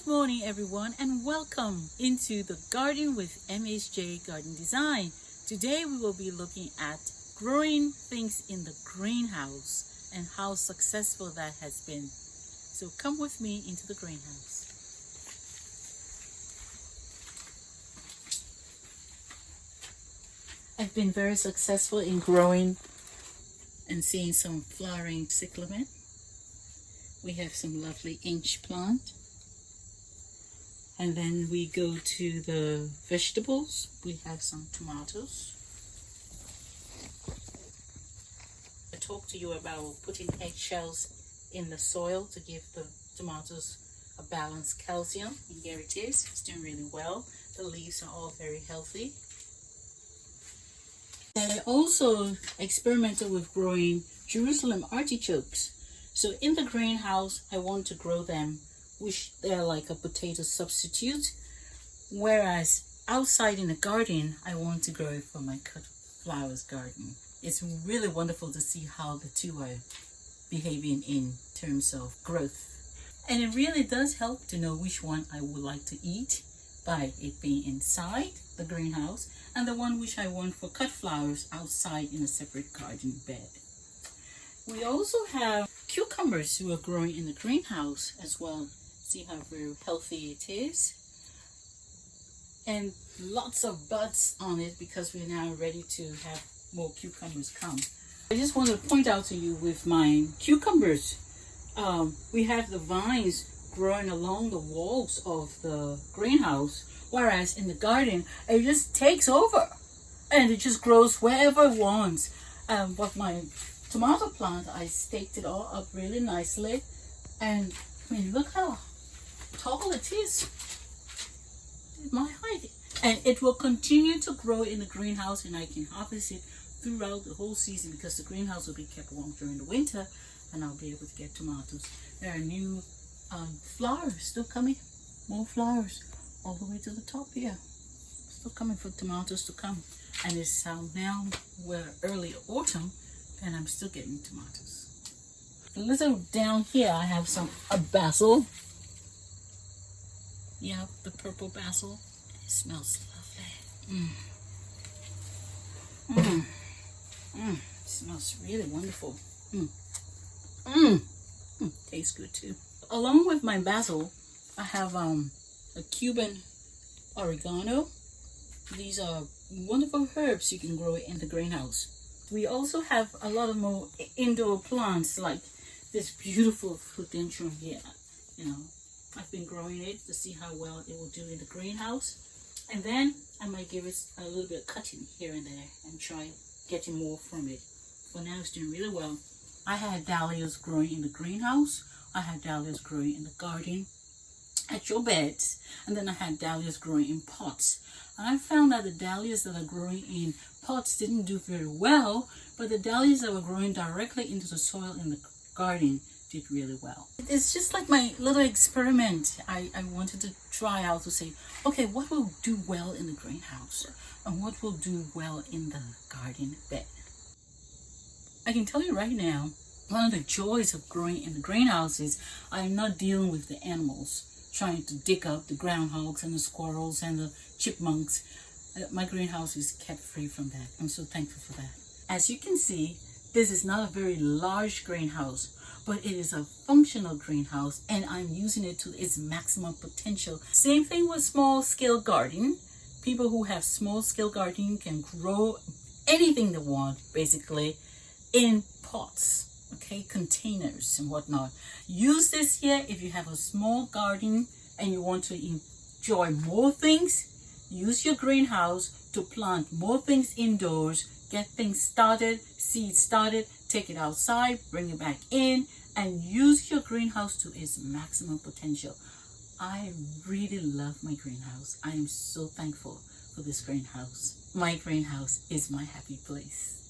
Good morning everyone and welcome into the Garden with MHJ Garden Design. Today we will be looking at growing things in the greenhouse and how successful that has been. So come with me into the greenhouse. I've been very successful in growing and seeing some flowering cyclamen. We have some lovely inch plant. And then we go to the vegetables. We have some tomatoes. I talked to you about putting eggshells in the soil to give the tomatoes a balanced calcium. And here it is. It's doing really well. The leaves are all very healthy. And I also experimented with growing Jerusalem artichokes. So in the greenhouse, I want to grow them, which they're like a potato substitute. Whereas outside in the garden, I want to grow it for my cut flowers garden. It's really wonderful to see how the two are behaving in terms of growth. And it really does help to know which one I would like to eat by it being inside the greenhouse and the one which I want for cut flowers outside in a separate garden bed. We also have cucumbers who are growing in the greenhouse as well. See how very healthy it is. And lots of buds on it because we're now ready to have more cucumbers come. I just want to point out to you with my cucumbers, we have the vines growing along the walls of the greenhouse, whereas in the garden it just takes over and it just grows wherever it wants. But my tomato plant, I staked it all up really nicely, and I mean, look how tall it is. It's my height, and it will continue to grow in the greenhouse, and I can harvest it throughout the whole season because the greenhouse will be kept warm during the winter, and I'll be able to get tomatoes. There are new flowers still coming, more flowers all the way to the top here. Still coming for tomatoes to come, and it's now we're early autumn, and I'm still getting tomatoes. A little down here, I have some basil. Yeah, the purple basil. It smells lovely. It smells really wonderful. Tastes good too. Along with my basil, I have a Cuban oregano. These are wonderful herbs you can grow in the greenhouse. We also have a lot of more indoor plants like this beautiful philodendron here. I've been growing it to see how well it will do in the greenhouse. And then I might give it a little bit of cutting here and there and try getting more from it. For now, it's doing really well. I had dahlias growing in the greenhouse. I had dahlias growing in the garden at your beds. And then I had dahlias growing in pots. And I found that the dahlias that are growing in pots didn't do very well, but the dahlias that were growing directly into the soil in the garden did really well. It's just like my little experiment. I wanted to try out to say, okay, what will do well in the greenhouse and what will do well in the garden bed. I can tell you right now, one of the joys of growing in the greenhouse is I'm not dealing with the animals, trying to dig up the groundhogs and the squirrels and the chipmunks. My greenhouse is kept free from that. I'm so thankful for that. As you can see, this is not a very large greenhouse, but it is a functional greenhouse and I'm using it to its maximum potential. Same thing with small scale gardening. People who have small scale gardening can grow anything they want basically in pots, okay, containers and whatnot. Use this here if you have a small garden and you want to enjoy more things. Use your greenhouse to plant more things indoors, get things started, seeds started, take it outside, bring it back in, and use your greenhouse to its maximum potential. I really love my greenhouse. I am so thankful for this greenhouse. My greenhouse is my happy place.